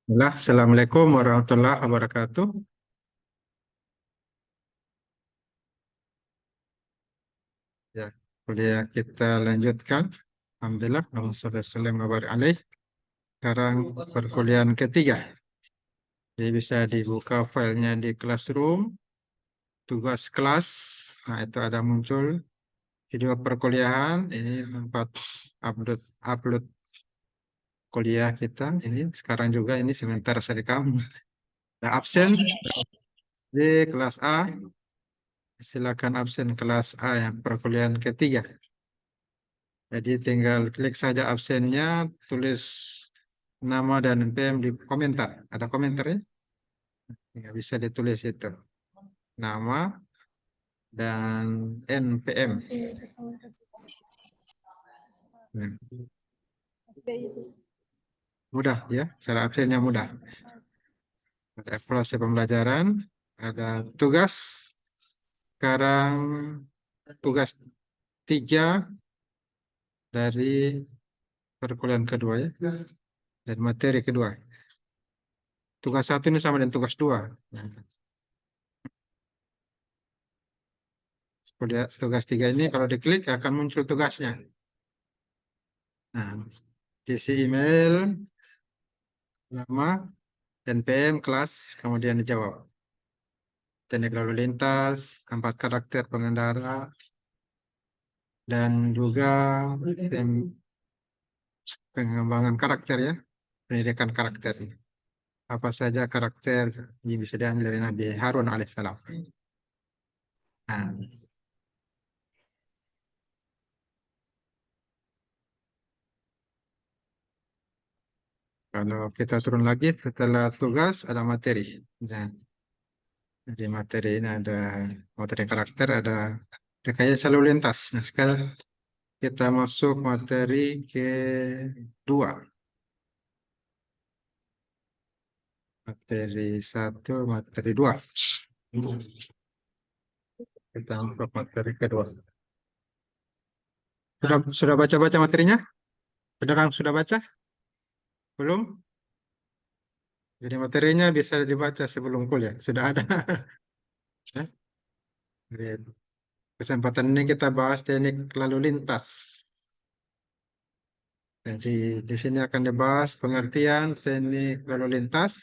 Assalamualaikum warahmatullahi wabarakatuh. Ya, kuliah kita lanjutkan. Alhamdulillah, Alhamdulillah. Sekarang perkuliahan ketiga. Jadi bisa dibuka filenya di Classroom, tugas kelas. Nah, itu ada muncul video perkuliahan. Ini tempat upload upload kuliah kita. Ini sekarang juga ini sebentar saya rekam. Ada absen di kelas A. Silakan absen kelas A yang perkuliahan ketiga. Jadi tinggal klik saja absennya, tulis nama dan NPM di komentar. Ada komentarnya? Nggak bisa ditulis itu. Nama dan NPM. Nah, mudah ya, cara absennya mudah. Ada evaluasi pembelajaran, ada tugas. Sekarang tugas 3 dari perkuliahan kedua ya, dan materi kedua. Tugas 1 ini sama dengan tugas 2. Nah, tugas 3 ini kalau diklik akan muncul tugasnya. Nah, isi email, nama, NPM, kelas, kemudian dijawab. Teknik lalu lintas, 4 karakter pengendara, dan juga pengembangan karakter ya, pendidikan karakter. Apa saja karakter yang bisa diambil dari Nabi Harun alaihissalam. Nah, kalau kita turun lagi setelah tugas ada materi. Dan di materi ini ada materi karakter, ada rekayasa lalu lintas. Nah, sekarang kita masuk materi kedua. Materi 1, materi 2. Kita masuk materi kedua. Sudah baca-baca materinya? Beneran sudah baca? Belum? Jadi materinya bisa dibaca sebelum kuliah. Sudah ada. Ya? Jadi, kesempatan ini kita bahas teknik lalu lintas. Jadi di sini akan dibahas pengertian teknik lalu lintas,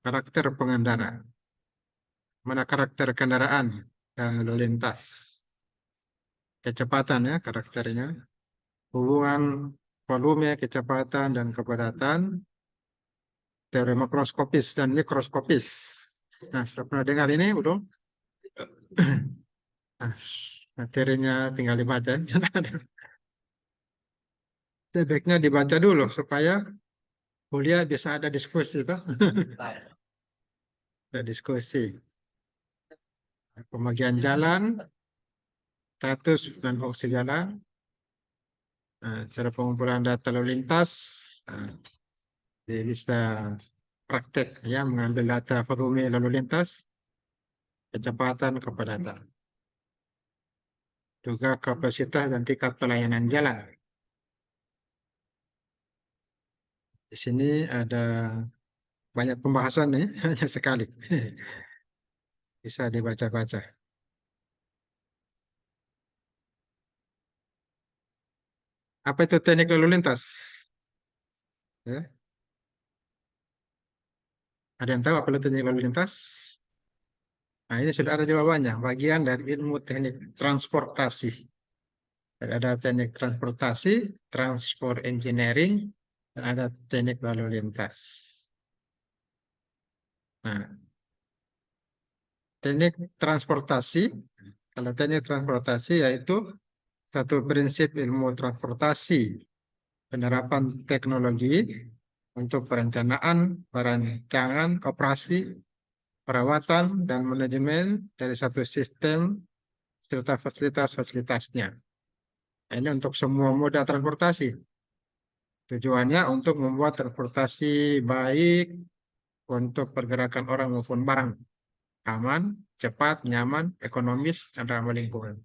karakter pengendara. Mana karakter kendaraan dan lalu lintas. Kecepatan ya karakternya. Hubungan volume, kecepatan, dan kepadatan. Teori makroskopis dan mikroskopis. Nah, sudah pernah dengar ini, belum? Nah, materinya tinggal dibaca. Sebaiknya dibaca dulu supaya kuliah bisa ada diskusi, toh. Ada diskusi. Pembagian jalan, status dan fungsi jalan, cara pengumpulan data lalu lintas, nah, jadi bisa praktek ya mengambil data volume lalu lintas, kecepatan, kepadatan, juga kapasitas dan tingkat pelayanan jalan. Di sini ada banyak pembahasan nih, hanya sekali. Bisa dibaca-baca. Apa itu teknik lalu lintas? Ya, ada yang tahu apa itu teknik lalu lintas? Nah, ini sudah ada jawabannya. Bagian dari ilmu teknik transportasi. Ada teknik transportasi, transport engineering, dan ada teknik lalu lintas. Nah, teknik transportasi, kalau teknik transportasi yaitu satu prinsip ilmu transportasi, penerapan teknologi untuk perencanaan, perancangan, operasi, perawatan, dan manajemen dari satu sistem serta fasilitas-fasilitasnya. Nah, ini untuk semua moda transportasi. Tujuannya untuk membuat transportasi baik untuk pergerakan orang maupun barang. Aman, cepat, nyaman, ekonomis, dan ramah lingkungan.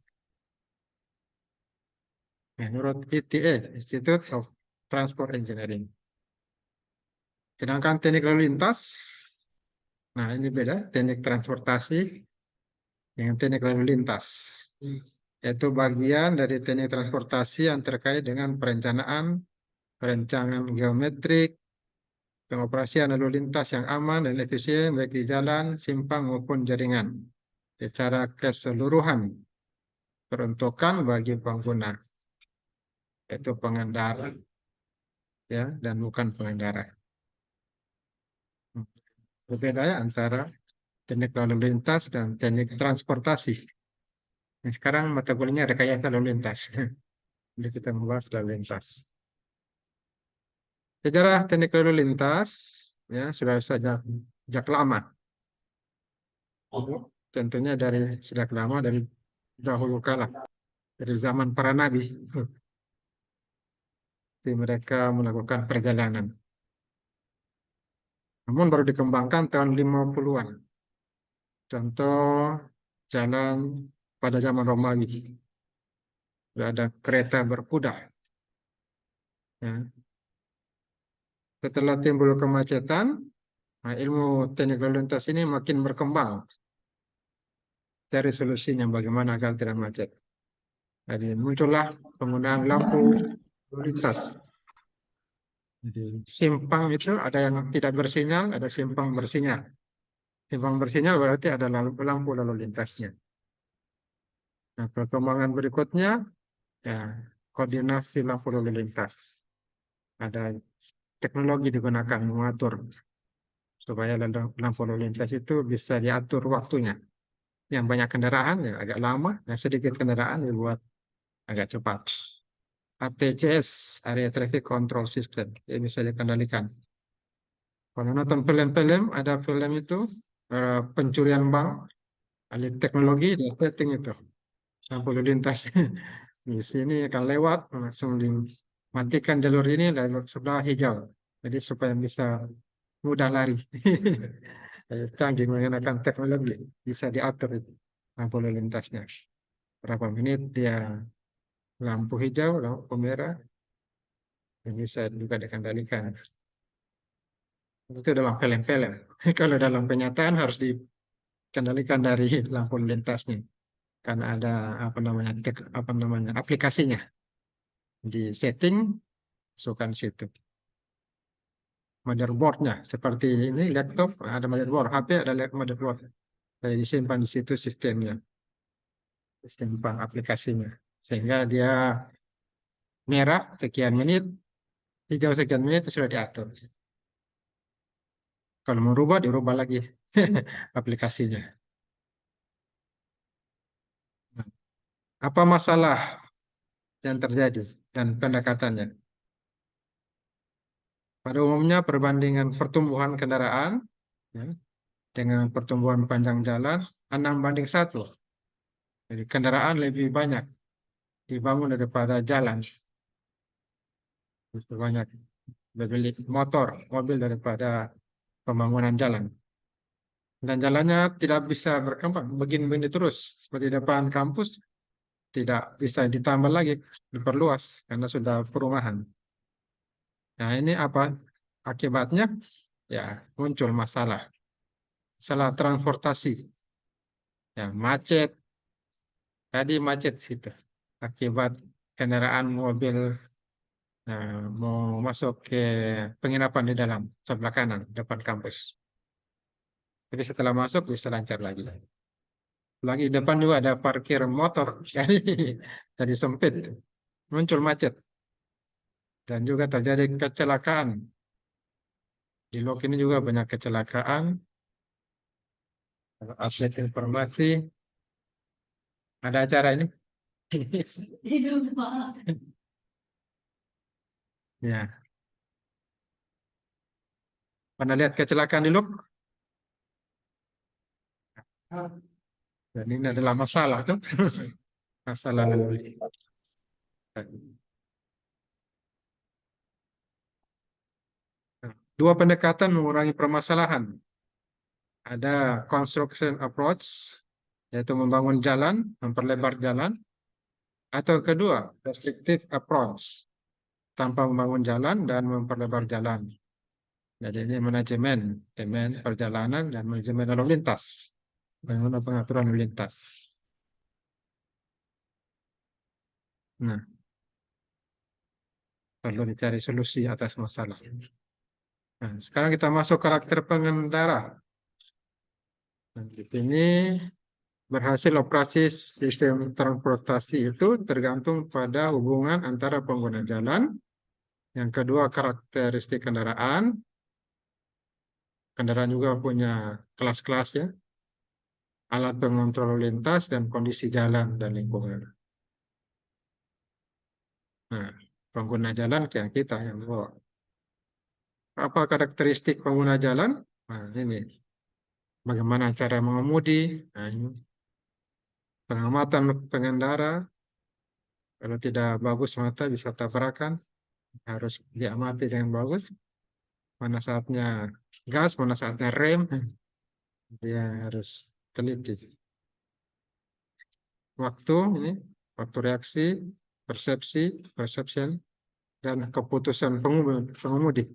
Menurut ITE, Institute of Transport Engineering. Sedangkan teknik lalu lintas, nah ini beda, teknik transportasi dengan teknik lalu lintas. Yaitu bagian dari teknik transportasi yang terkait dengan perencanaan geometrik, pengoperasian lalu lintas yang aman dan efisien baik di jalan, simpang maupun jaringan. Secara keseluruhan, peruntukan bagi pengguna, yaitu pengendara, ya, dan bukan pengendara. Berbeda ya antara teknik lalu lintas dan teknik transportasi. Nah, sekarang mata kuliahnya rekayasa lalu lintas. Jadi kita membahas lalu lintas. Sejarah teknik lalu lintas ya sudah sejak lama. Tentunya dari sejak lama, dari dahulu kala, dari zaman para nabi. Jadi mereka melakukan perjalanan. Namun baru dikembangkan tahun 50-an. Contoh jalan pada zaman Romawi. Sudah ada kereta berkuda. Ya. Setelah timbul kemacetan, nah, ilmu teknik lalu lintas ini makin berkembang. Cari solusinya bagaimana agar tidak macet. Jadi muncullah penggunaan lampu lalu lintas. Jadi simpang itu ada yang tidak bersinyal, ada simpang bersinyal. Simpang bersinyal berarti ada lampu lalu lintasnya. Nah, perkembangan berikutnya ya koordinasi lampu lalu lintas. Ada teknologi digunakan mengatur supaya lampu lalu lintas itu bisa diatur waktunya. Yang banyak kendaraan ya agak lama, yang sedikit kendaraan dibuat agak cepat. ATCS, Area Traffic Control System, yang bisa dikendalikan. Kalau nonton film-film, ada film itu pencurian bank, ahli teknologi dan setting itu lampu lalu lintas. Di sini akan lewat, langsung dimatikan jalur ini, jalur sebelah hijau. Jadi supaya bisa mudah lari. Canggih menggunakan teknologi, bisa diatur itu lampu lalu lintasnya. Berapa menit dia lampu hijau, lampu merah, yang bisa juga dikendalikan. Itu dalam film-film. Kalau dalam kenyataan harus dikendalikan dari lampu lintasnya, karena ada apa namanya aplikasinya di setting, masukkan situ. Motherboardnya seperti ini laptop ada motherboard, HP ada motherboard. Jadi disimpan di situ sistemnya, simpan aplikasinya, sehingga dia merah sekian menit, hijau sekian menit itu sudah diatur. Kalau mau rubah, dirubah lagi aplikasinya. Apa masalah yang terjadi dan pendekatannya? Pada umumnya perbandingan pertumbuhan kendaraan ya, dengan pertumbuhan panjang jalan 6:1. Jadi kendaraan lebih banyak dibangun daripada jalan. Lebih banyak lebih mobil daripada pembangunan jalan. Dan jalannya tidak bisa berkembang begini-begini terus. Seperti depan kampus tidak bisa ditambah lagi, diperluas karena sudah perumahan. Nah, ini apa akibatnya? Ya, muncul masalah. Masalah transportasi. Ya, macet. Tadi macet situ. Akibat kendaraan mobil mau masuk ke penginapan di dalam sebelah kanan depan kampus. Jadi setelah masuk bisa lancar lagi. Lagi depan juga ada parkir motor. Jadi sempit. Muncul macet. Dan juga terjadi kecelakaan. Di Lok ini juga banyak kecelakaan. Update informasi. Ada acara ini? Ya. Pernah lihat kecelakaan di Lok? Dan ini adalah masalah tuh. Masalah lalu lintas. Dua pendekatan mengurangi permasalahan. Ada construction approach, yaitu membangun jalan, memperlebar jalan. Atau kedua, restrictive approach, tanpa membangun jalan dan memperlebar jalan. Jadi ini manajemen perjalanan dan manajemen lalu lintas. Bagaimana pengaturan lalu lintas. Nah, perlu dicari solusi atas masalah. Nah, sekarang kita masuk karakter pengendara. Nah, di sini berhasil operasi sistem transportasi itu tergantung pada hubungan antara pengguna jalan, yang kedua karakteristik kendaraan, kendaraan juga punya kelas-kelas ya, alat pengontrol lalu lintas, dan kondisi jalan dan lingkungan. Nah, pengguna jalan kayak kita yang bawa. Apa karakteristik pengguna jalan? Nah, ini bagaimana cara mengemudi. Nah, ini pengamatan pengendara. Kalau tidak bagus mata bisa tabrakan. Harus diamati dengan bagus. Mana saatnya gas, mana saatnya rem. Dia harus teliti. Waktu ini, waktu reaksi, persepsi, perception, dan keputusan pengemudi.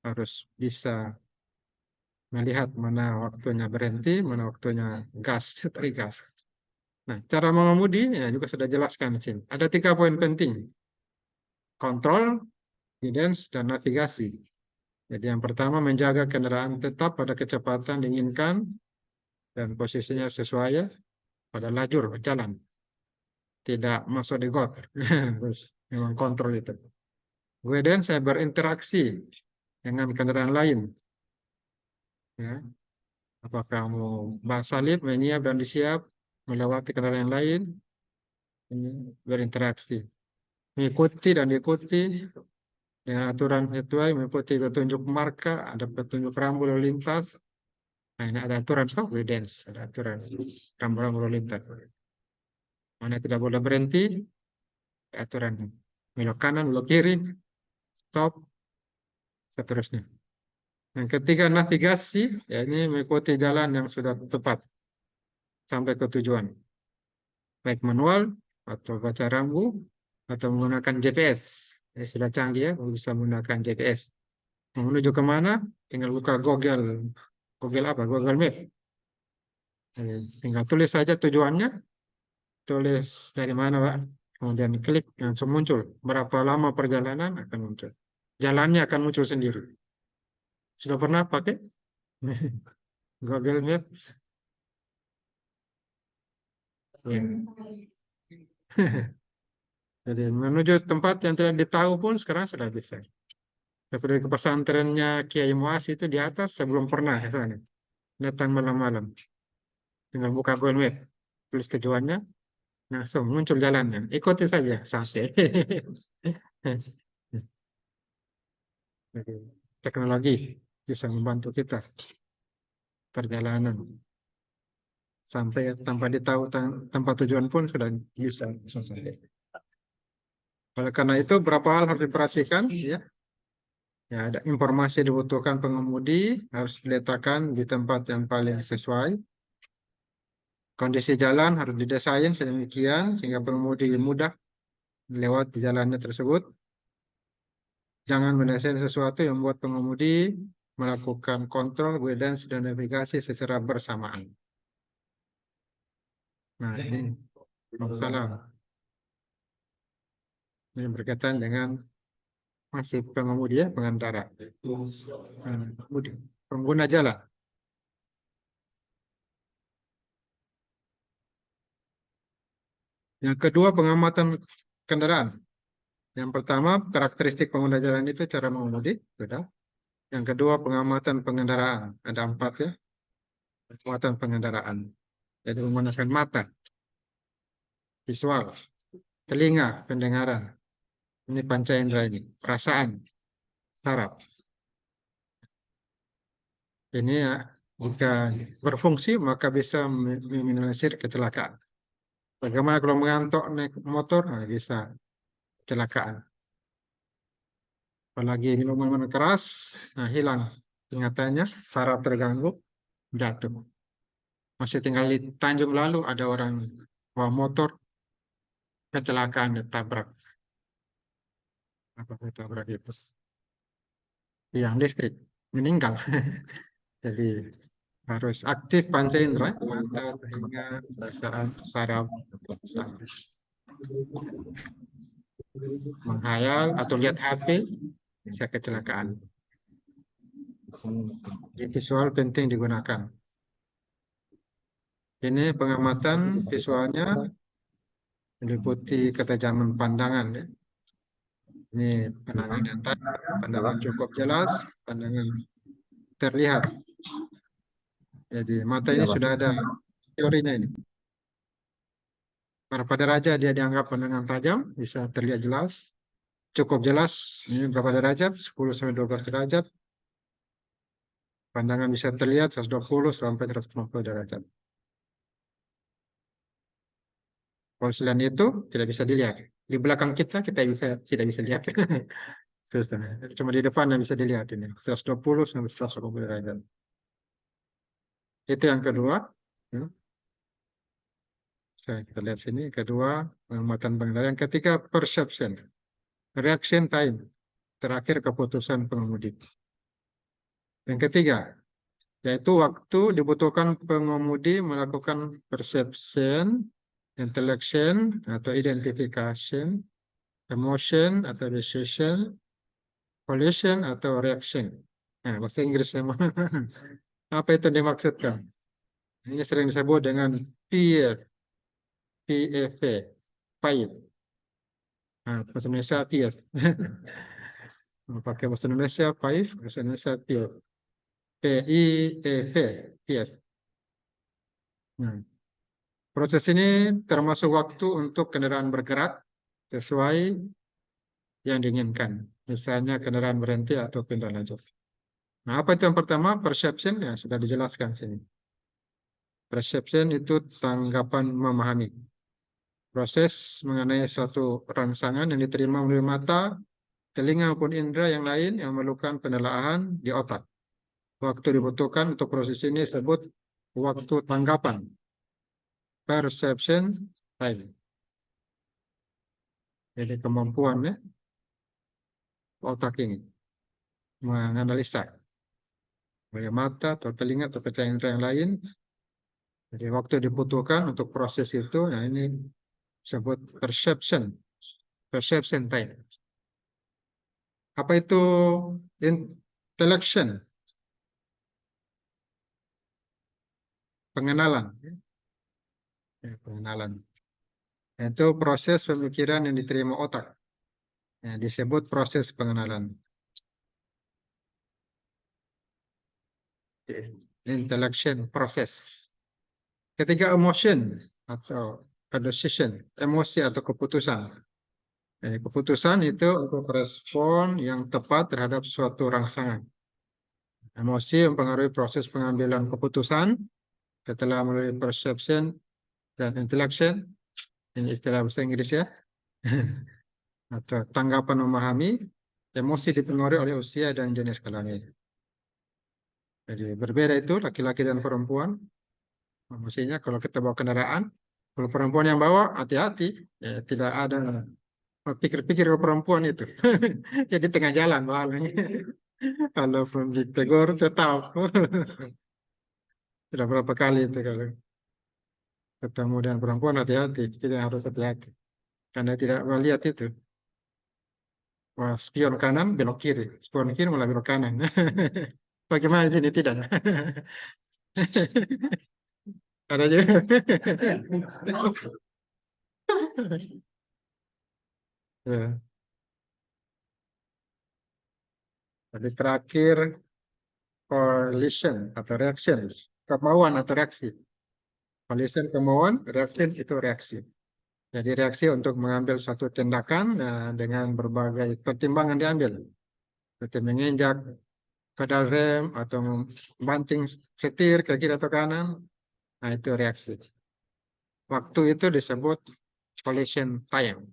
Harus bisa melihat mana waktunya berhenti, mana waktunya gas, tarik gas. Nah, cara mengemudi ya juga sudah jelaskan di sini. Ada 3 poin penting. Kontrol, guidance, dan navigasi. Jadi yang pertama menjaga kendaraan tetap pada kecepatan diinginkan dan posisinya sesuai pada lajur jalan. Tidak masuk di got. Terus memang kontrol itu. Guidance saya berinteraksi dengan kendaraan lain. Ya. Apakah mau salib, menyiap, dan disiap, melewati kendaraan yang lain, ini berinteraksi. Mengikuti dan diikuti dengan aturan sesuai, mengikuti petunjuk marka, ada petunjuk rambu lalu lintas. Nah, ini ada aturan guidance, ada aturan rambu-rambu lalu lintas. Mana tidak boleh berhenti, ada aturan belok kanan, belok kiri, stop, seterusnya. Yang ketiga navigasi, ya ini mengikuti jalan yang sudah tepat sampai ke tujuan. Baik manual atau baca rambu atau menggunakan GPS. Sudah canggih ya, bisa menggunakan GPS. Menuju kemana? Tinggal buka Google. Google apa? Google Map. Tinggal tulis saja tujuannya. Tulis dari mana, Pak. Kemudian klik, langsung muncul. Berapa lama perjalanan akan muncul. Jalannya akan muncul sendiri. Sudah pernah pakai Google Map? Ya. Jadi menuju tempat yang tidak ditahu pun sekarang sudah bisa. Seperti ke pesantrennya Kiai Muas itu di atas, saya belum pernah ke sana. Datang malam-malam. Tinggal buka Google Map. Tulis tujuannya, langsung muncul jalannya. Ikuti saja, sampai. Jadi, teknologi bisa membantu kita perjalanan. Sampai tanpa ditahu tempat tujuan pun sudah bisa sampai. Oleh karena itu, berapa hal harus diperhatikan, ya. Ya, ada informasi dibutuhkan pengemudi harus diletakkan di tempat yang paling sesuai. Kondisi jalan harus didesain sedemikian sehingga pengemudi mudah melewati jalannya tersebut. Jangan mendesain sesuatu yang membuat pengemudi melakukan kontrol, guidance, dan navigasi secara bersamaan. Nah, ini masalah. Ini berkaitan dengan masih pengemudi ya, pengendara. Pengguna jalan. Yang kedua, pengamatan kendaraan. Yang pertama, karakteristik pengguna jalan itu cara mengemudi. Sudah. Yang kedua, pengamatan pengendaraan. Ada 4 ya. Pengamatan pengendaraan. Jadi menggunakan mata, visual, telinga, pendengaran. Ini panca indera ini. Perasaan, saraf. Ini ya, jika berfungsi maka bisa meminimalisir kecelakaan. Bagaimana kalau mengantuk naik motor? Nah, bisa kecelakaan. Apalagi minuman keras, nah hilang ingatannya, saraf terganggu, jatuh. Masih tinggal di Tanjung Lalu ada orang bawa motor kecelakaan ditabrak. Apa ditabrak itu? tiang listrik, meninggal. Jadi harus aktif panca indera, mata, telinga, perasaan, saraf, menghayal atau lihat HP bisa kecelakaan. Jadi visual penting digunakan. Ini pengamatan visualnya meliputi ketajaman pandangan. Ya. Ini pandangan datar, pandangan cukup jelas, pandangan terlihat. Jadi mata ini sudah ada teorinya ini. Berapa derajat dia dianggap pandangan tajam, bisa terlihat jelas, cukup jelas. Ini berapa derajat? 10 sampai 12 derajat. Pandangan bisa terlihat 120 sampai 150 derajat. Kalau selain itu tidak bisa dilihat. Di belakang kita tidak bisa lihat. Susah. Cuma di depan yang bisa dilihat ini 120 sampai 150 derajat. Itu yang kedua. Hmm. Kita lihat sini. Kedua, pengamatan pengendara. Yang ketiga, perception. Reaction time. Terakhir, keputusan pengemudi. Yang ketiga, yaitu waktu dibutuhkan pengemudi melakukan perception, intellection atau identification, emotion atau decision, volition atau reaction. Nah, bahasa Inggris memang. Apa itu yang dimaksudkan? Ini sering disebut dengan PF, PEV, PAIF. Nah, bahasa Indonesia PF. Pakai bahasa Indonesia PAIF, bahasa Indonesia PF. PIEV, PF. Nah, proses ini termasuk waktu untuk kendaraan bergerak sesuai yang diinginkan. Misalnya kendaraan berhenti atau pindah lajur. Nah, apa itu yang pertama? Perception, ya sudah dijelaskan sini. Perception itu tanggapan memahami. Proses mengenai suatu rangsangan yang diterima melalui mata, telinga maupun indera yang lain yang memerlukan penelaahan di otak. Waktu dibutuhkan untuk proses ini disebut waktu tanggapan. Perception time. Jadi kemampuan ya, otak ini menganalisa oleh mata atau telinga atau panca indera yang lain. Jadi waktu dibutuhkan untuk proses itu, ya ini disebut perception time. Apa itu intellection? Pengenalan. Ya, pengenalan. Itu proses pemikiran yang diterima otak. Ya, disebut proses pengenalan. Intellection proses. Ketiga, emotion atau decision, emosi atau keputusan. Jadi, keputusan itu untuk respon yang tepat terhadap suatu rangsangan. Emosi mempengaruhi proses pengambilan keputusan setelah melalui perception dan intellection. Ini istilah bahasa Inggris ya. Atau tanggapan memahami, emosi dipengaruhi oleh usia dan jenis kelamin. Jadi berbeda itu laki-laki dan perempuan. Maksudnya kalau kita bawa kendaraan, kalau perempuan yang bawa hati-hati, ya, tidak ada pikir-pikir ke perempuan itu. Jadi tengah jalan soalnya. Kalau belum ditegur tetap. Sudah berapa kali itu kalau ketemu dengan perempuan hati-hati, kita harus hati-hati. Karena tidak melihat itu. Wah, spion kanan belok kiri, spion kiri malah belok kanan. Bagaimana di sini tidak? Ada juga. Ya. Jadi terakhir coalition atau reaction, kemauan atau reaksi. Coalition kemauan, reaction itu reaksi. Jadi reaksi untuk mengambil suatu tindakan dengan berbagai pertimbangan diambil. Seperti menginjak pedal rem atau membanting setir ke kiri atau kanan. Nah, itu reaksi. Waktu itu disebut coalition time.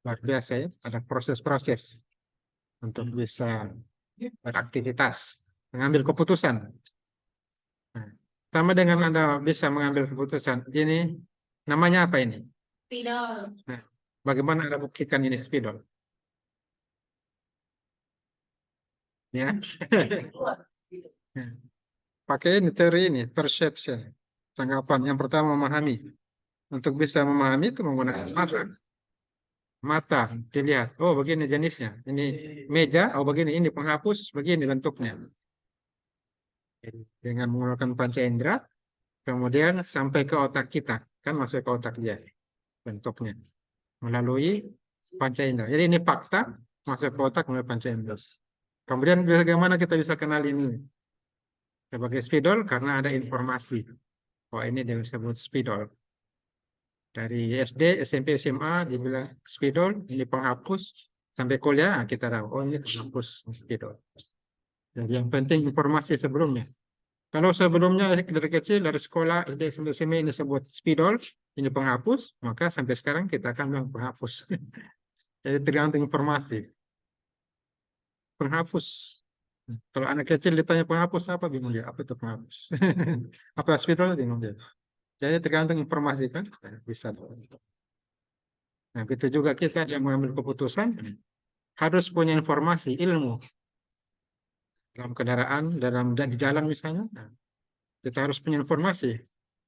Luar biasa ya, ada proses-proses untuk bisa beraktivitas, mengambil keputusan. Nah, sama dengan Anda bisa mengambil keputusan. Ini namanya apa ini? Spidol. Nah, bagaimana Anda buktikan ini spidol? ya. Pakai ini teori ini, perception, tanggapan. Yang pertama memahami. Untuk bisa memahami itu menggunakan mata. Mata dilihat, oh begini jenisnya. Ini meja, oh begini, ini penghapus, begini bentuknya. Dengan menggunakan panca indera, kemudian sampai ke otak kita, kan masuk ke otak dia bentuknya melalui panca indera. Jadi ini fakta masuk ke otak melalui panca indera. Kemudian bagaimana kita bisa kenal ini sebagai spidol? Karena ada informasi. Oh ini dia disebut spidol. Dari SD, SMP, SMA dibilang spidol, ini penghapus. Sampai kuliah kita tahu, oh ini penghapus spidol. Jadi yang penting informasi sebelumnya. Kalau sebelumnya dari kecil, dari sekolah, SD, SMP, SMA ini sebut spidol, ini penghapus, maka sampai sekarang kita akan bilang penghapus. Jadi tergantung informasi. Penghapus. Kalau anak kecil ditanya penghapus apa, bingung dia. Apa itu penghapus? Apa spidol, bingung dia. Jadi tergantung informasi kan, bisa. Nah, begitu juga kita yang mengambil keputusan, harus punya informasi, ilmu. Dalam kendaraan, di jalan misalnya, nah, kita harus punya informasi.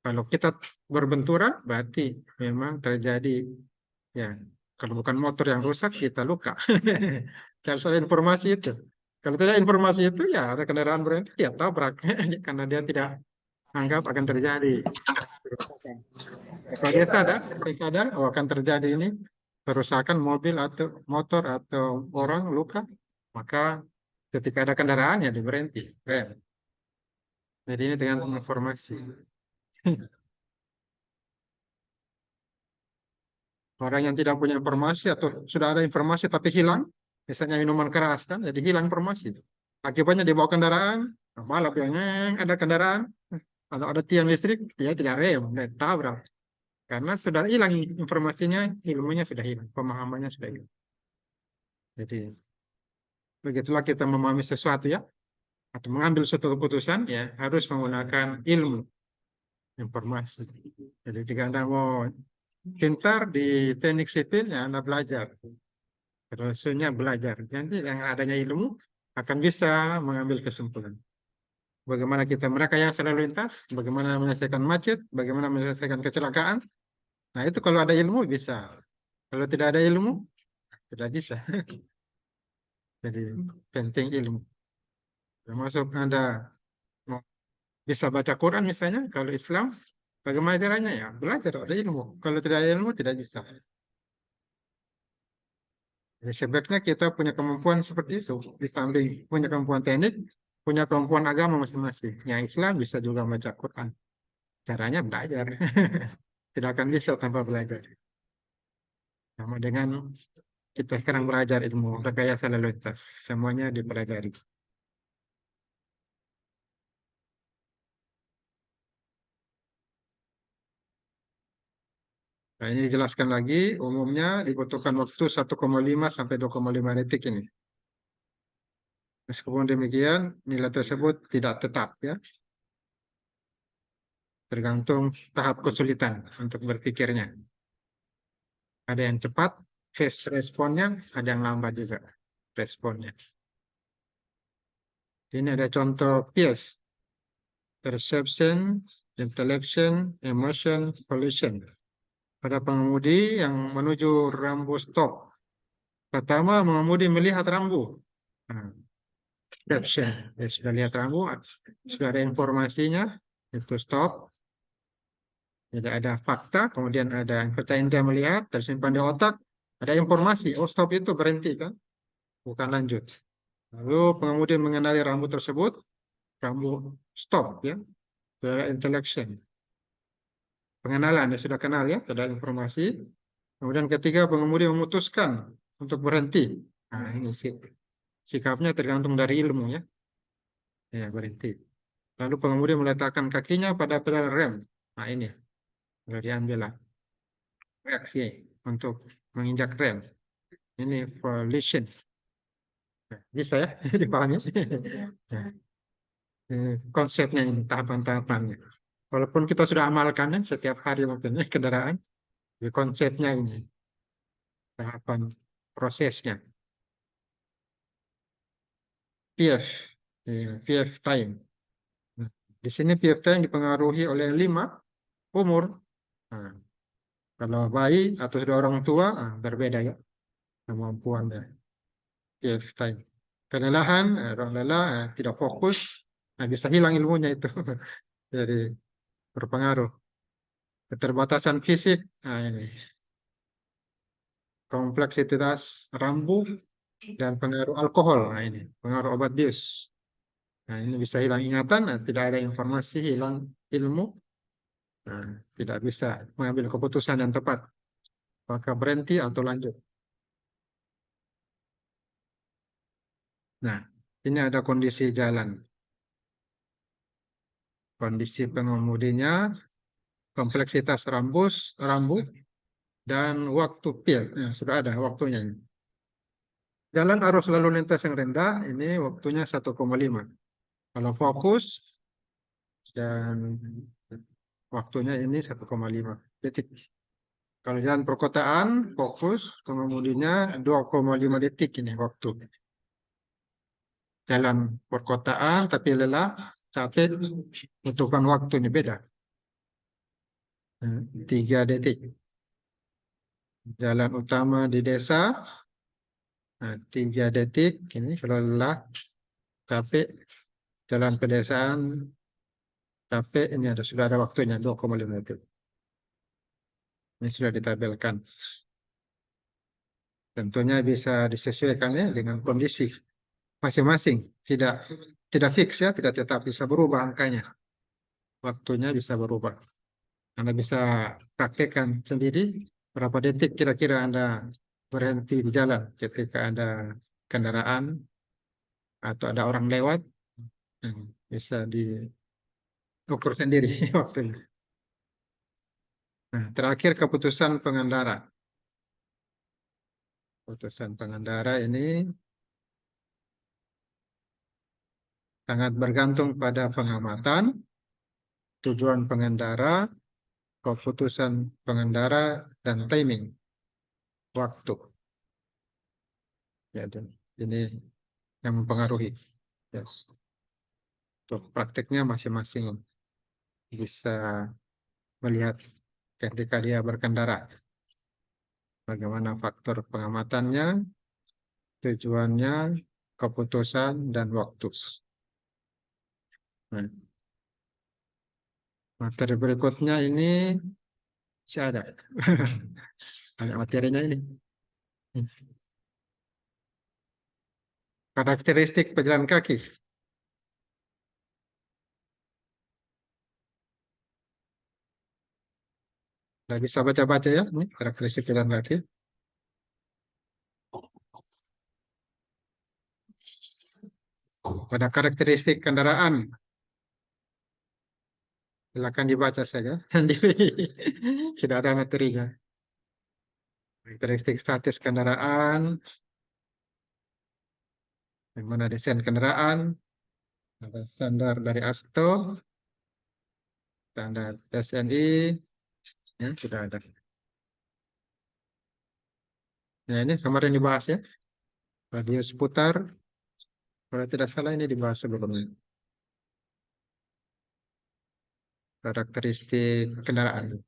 Kalau kita berbenturan, berarti memang terjadi, ya, kalau bukan motor yang rusak, kita luka. Harus ada informasi itu. Kalau tidak informasi itu, ya ada kendaraan berhenti, ya tabrak. Karena dia tidak anggap akan terjadi. Kalau dia sadar, oh, akan terjadi ini, kerusakan mobil atau motor atau orang luka, maka ketika ada kendaraan, ya diberhenti. Rem. Jadi ini dengan informasi. Orang yang tidak punya informasi atau sudah ada informasi tapi hilang, misalnya minuman keras kan, jadi hilang informasi. Akibatnya dibawa kendaraan, balap yang ada kendaraan, atau ada tiang listrik, dia tidak rem, dia tabrak. Karena sudah hilang informasinya, ilmunya sudah hilang, pemahamannya sudah hilang. Jadi begitulah kita memahami sesuatu ya, atau mengambil suatu keputusan ya harus menggunakan ilmu, informasi. Jadi jika Anda mau pintar di teknik sipil, ya Anda belajar. Terusnya belajar. Nanti yang adanya ilmu akan bisa mengambil kesimpulan. Bagaimana kita merekayasa lalu lintas, bagaimana menyelesaikan macet, bagaimana menyelesaikan kecelakaan. Nah itu kalau ada ilmu bisa. Kalau tidak ada ilmu, tidak bisa. Jadi penting ilmu. Termasuk Anda mau bisa baca Quran misalnya, kalau Islam, bagaimana caranya ya? Belajar, ada ilmu. Kalau tidak ada ilmu, tidak bisa. Jadi sebaiknya kita punya kemampuan seperti itu. Di samping punya kemampuan teknik, punya kemampuan agama masing-masing. Yang Islam bisa juga baca Quran. Caranya belajar. Tidak akan bisa tanpa belajar. Sama dengan kita sekarang belajar ilmu rekayasa lalu lintas. Semuanya dipelajari. Nah, ini dijelaskan lagi, umumnya dibutuhkan waktu 1,5 sampai 2,5 detik ini. Meskipun demikian, nilai tersebut tidak tetap ya. Tergantung tahap kesulitan untuk berpikirnya. Ada yang cepat, fast responnya, ada yang lambat juga responnya. Ini ada contoh PIES. Perception, Intellection, Emotion, Volition. Pada pengemudi yang menuju rambu stop. Pertama, pengemudi melihat rambu. Nah, perception. Ya, sudah lihat rambu, sudah ada informasinya, itu stop. Jadi ada fakta, kemudian ada yang dia melihat, tersimpan di otak, ada informasi, oh stop itu berhenti kan, bukan lanjut. Lalu pengemudi mengenali rambu tersebut, rambu stop ya, intellection. Pengenalan, ya sudah kenal ya, sudah informasi. Kemudian ketiga, pengemudi memutuskan untuk berhenti. Nah ini sikapnya tergantung dari ilmu ya, ya berhenti. Lalu pengemudi meletakkan kakinya pada pedal rem. Nah ini, sudah diambil lah reaksi untuk menginjak rem. Ini volition. Bisa ya dipahami. Nah, konsepnya ini tahapan-tahapannya. Walaupun kita sudah amalkan ya, setiap hari mungkin ya, kendaraan, konsepnya ini tahapan prosesnya. PF, PF time. Nah, di sini PF time dipengaruhi oleh 5 umur. Nah, kalau bayi atau sudah orang tua, berbeda ya kemampuannya. PF time. Kelelahan, orang lelah, tidak fokus, bisa hilang ilmunya itu. Jadi berpengaruh. Keterbatasan fisik, ini kompleksitas rambut dan pengaruh alkohol. Nah, ini pengaruh obat bius. Nah, ini bisa hilang ingatan, tidak ada informasi, hilang ilmu, tidak bisa mengambil keputusan yang tepat. Apakah berhenti atau lanjut? Nah, ini ada kondisi jalan. Kondisi pengemudinya, kompleksitas rambut, dan waktu pil. Nah, sudah ada waktunya. Jalan arus lalu lintas yang rendah, ini waktunya 1,5. Kalau fokus, dan waktunya ini 1,5 detik. Kalau jalan perkotaan, fokus, pengemudinya 2,5 detik ini waktu. Jalan perkotaan, tapi lelah, capek, butuhkan waktu ini beda. 3 detik. Jalan utama di desa, 3 detik. Ini kalau lelah, capek, jalan pedesaan, capek, ini sudah ada waktunya 2,5 detik. Ini sudah ditabelkan. Tentunya bisa disesuaikan ya dengan kondisi masing-masing. Tidak fix ya, tidak tetap, bisa berubah angkanya. Waktunya bisa berubah. Anda bisa praktekkan sendiri berapa detik kira-kira Anda berhenti di jalan ketika ada kendaraan atau ada orang lewat. Bisa diukur sendiri waktunya. Nah, terakhir keputusan pengendara. Keputusan pengendara ini sangat bergantung pada pengamatan, tujuan pengendara, keputusan pengendara, dan timing, waktu. Ya, ini yang mempengaruhi. Yes. Untuk prakteknya masing-masing bisa melihat ketika dia berkendara. Bagaimana faktor pengamatannya, tujuannya, keputusan, dan waktu. Nah, materi berikutnya ini masih ada. Banyak materinya ini. Karakteristik pejalan kaki. Nah, bisa baca-baca ya, ini karakteristik pejalan kaki. Pada karakteristik kendaraan, silakan dibaca saja. Sudah ada materinya. Karakteristik statis kendaraan, bagaimana desain kendaraan, ada standar dari ASTO, standar SNI, ya, sudah ada. Nah, ini kemarin dibahas ya, radius putar, kalau tidak salah ini dibahas sebelumnya. Karakteristik kendaraan.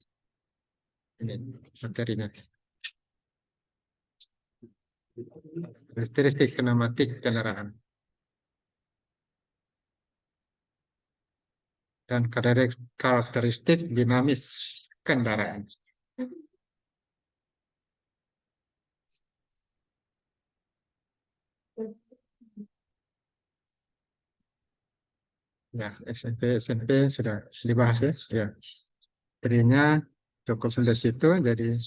Ini materinya. Karakteristik kinematik kendaraan. Dan karakteristik dinamis kendaraan. Ya, SMP sudah dibahas ya. Ya. Jadinya cukup sampai situ. Jadi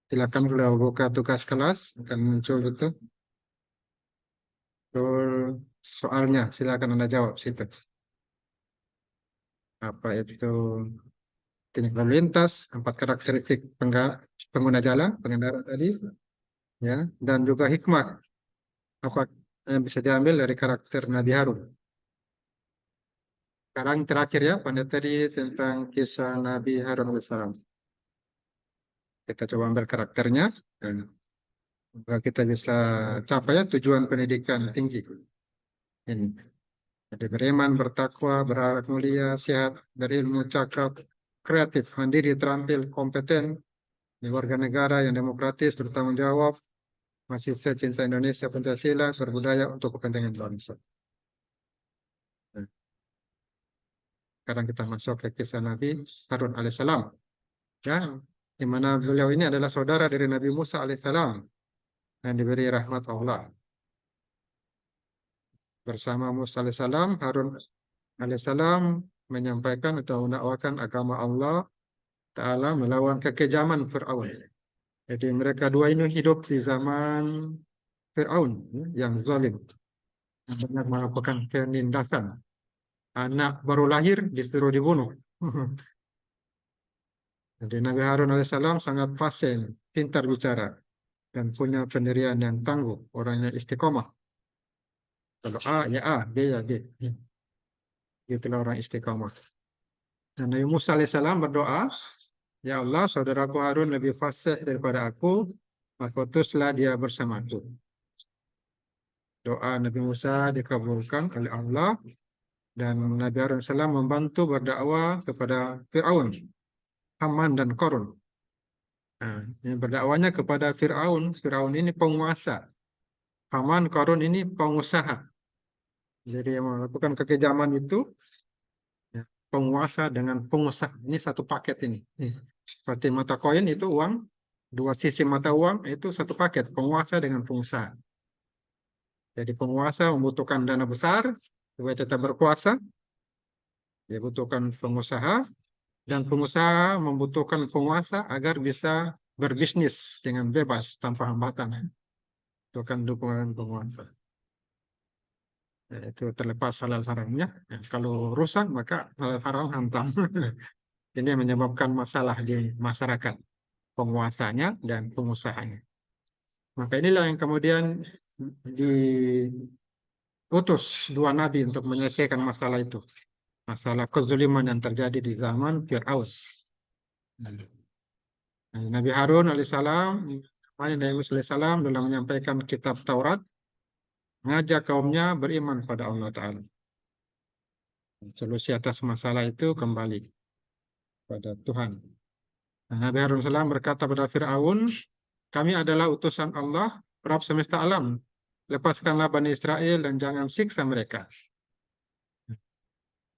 silakan kalau buka tugas kelas akan muncul itu. Soalnya silakan Anda jawab situ. Apa itu teknik lalu lintas, 4 karakteristik pengguna jalan, pengendara tadi, ya, dan juga hikmah apa yang bisa diambil dari karakter Nabi Harun. Sekarang terakhir ya, tadi tentang kisah Nabi Harun alaihissalam. Kita coba ambil karakternya, dan kita bisa capai ya, tujuan pendidikan tinggi. Ini. Jadi beriman, bertakwa, berakhlak mulia, sehat, berilmu, cakap, kreatif, mandiri, terampil, kompeten, warga negara yang demokratis, bertanggung jawab, masih cinta Indonesia, Pancasila, berbudaya untuk kepentingan bangsa. Nah, sekarang kita masuk ke kisah Nabi Harun alaihissalam. Ya, di mana beliau ini adalah saudara dari Nabi Musa alaihissalam yang diberi rahmat Allah. Bersama Musa alaihissalam, Harun alaihissalam menyampaikan atau mendakwakan agama Allah Ta'ala melawan kekejaman Fir'aun. Jadi mereka dua ini hidup di zaman Fir'aun yang zalim, yang banyak melakukan penindasan. Anak baru lahir disuruh dibunuh. Jadi Nabi Harun alaihissalam sangat fasih, pintar bicara, dan punya pendirian yang tangguh, orangnya istiqomah. Kalau A, ya A, B, ya B. Itulah orang istiqomah. Dan Nabi Musa alaihissalam berdoa, Ya Allah, saudaraku Harun lebih fasih daripada aku, maka utuslah dia bersamaku. Doa Nabi Musa dikabulkan oleh Allah, dan Nabi Harun alaihissalam membantu berdakwah kepada Fir'aun, Haman, dan Korun. Nah, ini berdakwahnya kepada Fir'aun. Fir'aun ini penguasa. Haman, Korun ini pengusaha. Jadi yang melakukan kekejaman itu ya, penguasa dengan pengusaha. Ini satu paket ini. Seperti mata koin itu uang, dua sisi mata uang itu satu paket. Penguasa dengan pengusaha. Jadi penguasa membutuhkan dana besar supaya tetap berkuasa. Dia butuhkan pengusaha. Dan pengusaha membutuhkan penguasa agar bisa berbisnis dengan bebas tanpa hambatan. Butuhkan dukungan penguasa. Itu terlepas halal haramnya. Ya, kalau rusak maka halal haram hantam. Ini yang menyebabkan masalah di masyarakat, penguasanya dan pengusahanya. Maka inilah yang kemudian diutus dua nabi untuk menyelesaikan masalah itu. Masalah kezuliman yang terjadi di zaman Fir'aun. Nabi Harun alaihissalam, Nabi Musa alaihissalam dalam menyampaikan kitab Taurat, mengajak kaumnya beriman pada Allah Ta'ala. Solusi atas masalah itu kembali pada Tuhan. Nah, Nabi Harun alaihissalam berkata pada Fir'aun, kami adalah utusan Allah, Rabb semesta alam. Lepaskanlah Bani Israel dan jangan siksa mereka.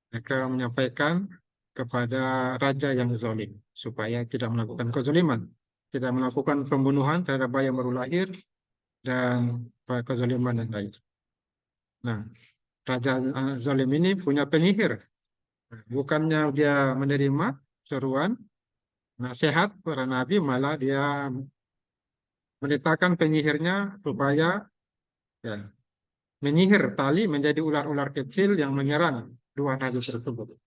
Mereka menyampaikan kepada raja yang zalim supaya tidak melakukan kezaliman, tidak melakukan pembunuhan terhadap bayi yang baru lahir dan kezaliman yang lain. Nah, raja zalim ini punya penyihir. Bukannya dia menerima seruan nasihat para nabi, malah dia menitahkan penyihirnya supaya ya, menyihir tali menjadi ular-ular kecil yang menyerang dua nabi tersebut.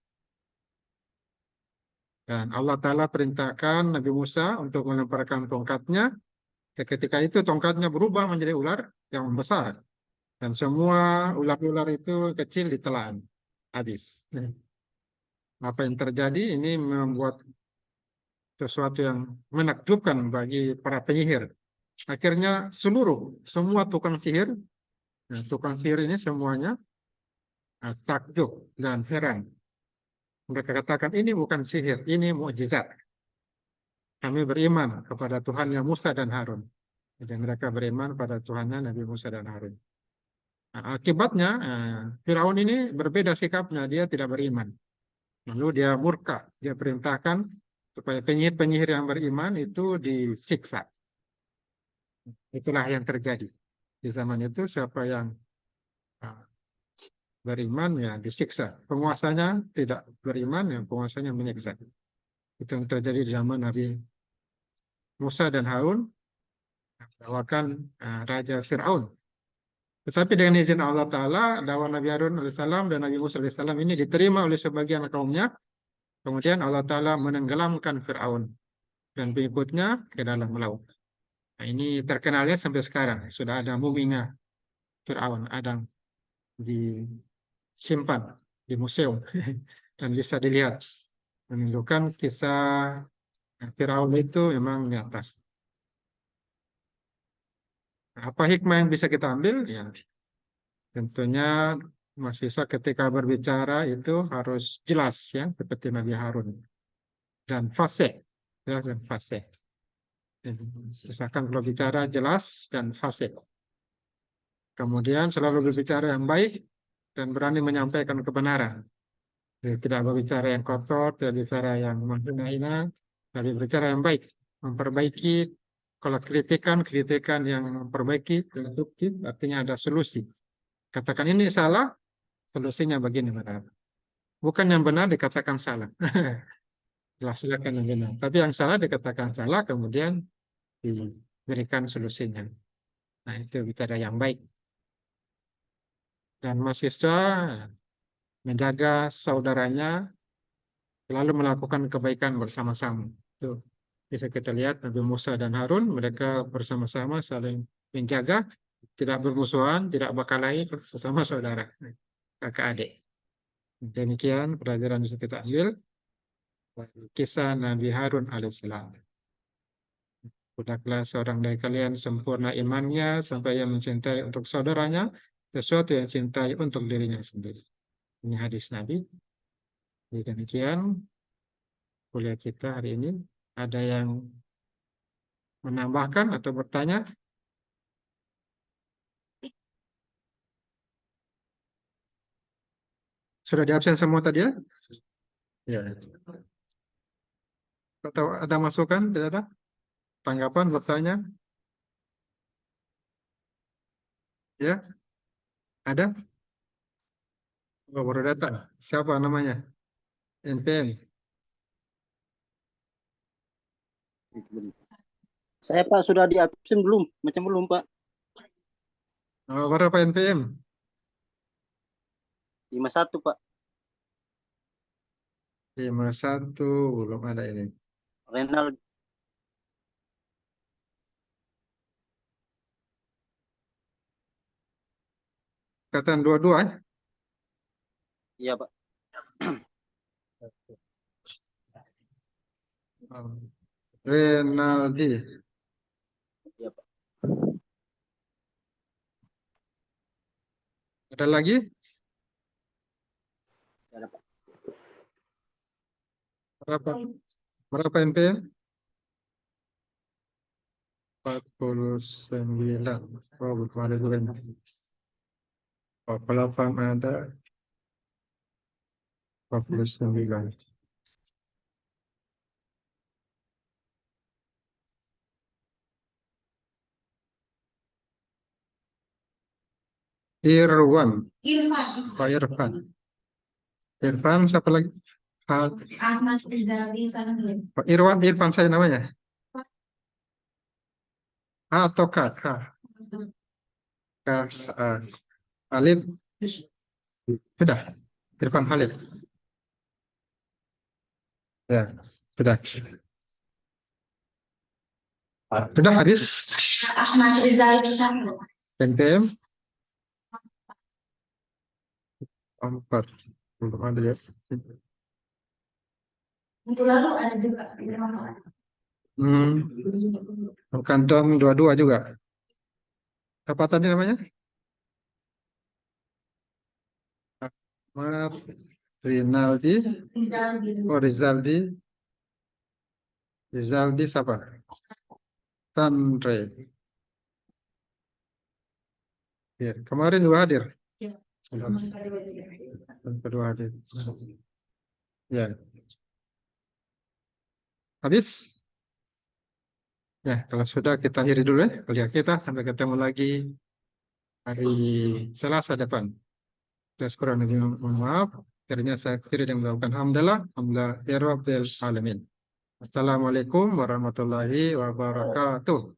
Dan Allah Ta'ala perintahkan Nabi Musa untuk melemparkan tongkatnya. Ketika itu tongkatnya berubah menjadi ular yang besar. Dan semua ular-ular itu kecil ditelan. Habis. Apa yang terjadi ini membuat sesuatu yang menakjubkan bagi para penyihir. Akhirnya semua tukang sihir ini semuanya takjub dan heran. Mereka katakan ini bukan sihir, ini mukjizat. Kami beriman kepada Tuhannya Musa dan Harun. Jadi mereka beriman pada Tuhannya Nabi Musa dan Harun. Nah, akibatnya Firaun ini berbeda sikapnya, dia tidak beriman. Lalu dia murka, dia perintahkan supaya penyihir-penyihir yang beriman itu disiksa. Itulah yang terjadi. Di zaman itu siapa yang uh, beriman ya disiksa. Penguasanya tidak beriman, ya penguasanya menyiksa. Itu yang terjadi di zaman Nabi Musa dan Harun, bawakan Raja Fir'aun. Tetapi dengan izin Allah Ta'ala, dakwah Nabi Harun alaihissalam dan Nabi Musa alaihissalam ini diterima oleh sebagian kaumnya. Kemudian Allah Ta'ala menenggelamkan Fir'aun dan pengikutnya ke dalam laut. Nah, ini terkenalnya sampai sekarang. Sudah ada muminya Fir'aun, ada disimpan di museum dan bisa dilihat. Menunjukkan kisah Fir'aun itu memang nyata. Apa hikmah yang bisa kita ambil? Ya, Tentunya mahasiswa ketika berbicara itu harus jelas ya, seperti Nabi Harun. Dan fasih, jelas dan fasih. Misalkan kalau bicara jelas dan fasih. Kemudian selalu berbicara yang baik dan berani menyampaikan kebenaran. Jadi, tidak berbicara yang kotor, tidak berbicara yang menghina-hina, tapi berbicara yang baik, memperbaiki. Kalau kritikan yang memperbaiki, konstruktif, artinya ada solusi. Katakan ini salah, solusinya begini benar. Bukan yang benar dikatakan salah. Silakan yang benar. Tapi yang salah dikatakan salah, kemudian diberikan solusinya. Nah, itu bicara yang baik. Dan mahasiswa menjaga saudaranya, lalu melakukan kebaikan bersama-sama. Itu bisa kita lihat Nabi Musa dan Harun, mereka bersama-sama saling menjaga, tidak bermusuhan, tidak berkelahi, sesama saudara, kakak adik. Demikian pelajaran bisa kita ambil kisah Nabi Harun alaihissalam. Hendaklah seorang dari kalian sempurna imannya sampai ia mencintai untuk saudaranya sesuatu yang cintai untuk dirinya sendiri. Ini hadis Nabi. Jadi demikian kuliah kita hari ini. Ada yang menambahkan atau bertanya? Sudah di absen semua tadi ya? Ya. Atau ada masukan? Tidak ada? Tanggapan, bertanya? Ya? Ada? Oh, baru datang. Siapa namanya? NPM. Saya Pak sudah di absen belum? Macam belum Pak? Oh, berapa NPM? 51 Pak. 51, belum ada ini. Renal. Katan 22 ya? Iya Pak. Renaldi. Iya Pak. Ada lagi? Ada Pak. Berapa NPM? 49. Oh, belum ada juga ini. Oh, 8 ada. 49. Irwan. Pak Irfan. Irfan, siapa lagi? Ahmad Rizali Sanudin. Pak Irwan, Irfan saya namanya. A atau K? K. K. Halid. Sudah. Irfan Halid. Ya, sudah. Sudah habis. Ahmad Rizali Sanudin. NPM 4. Belum ada ya. Itu lalu ada juga. Kantong 22 juga. Apa tadi namanya? Ahmad Rinaldi. Oh, Rizaldi. Rizaldi siapa? Tanre. Ya, kemarin juga hadir. Ya. Yang kedua hadir. Ya. Habis? Ya, kalau sudah kita akhiri dulu ya kuliah kita. Sampai ketemu lagi hari Selasa depan. Saya kurang lebih mohon maaf. Akhirnya saya akhiri dengan mengucapkan alhamdulillah. Alhamdulillah. Ya Rabbil Alamin. Assalamualaikum warahmatullahi wabarakatuh.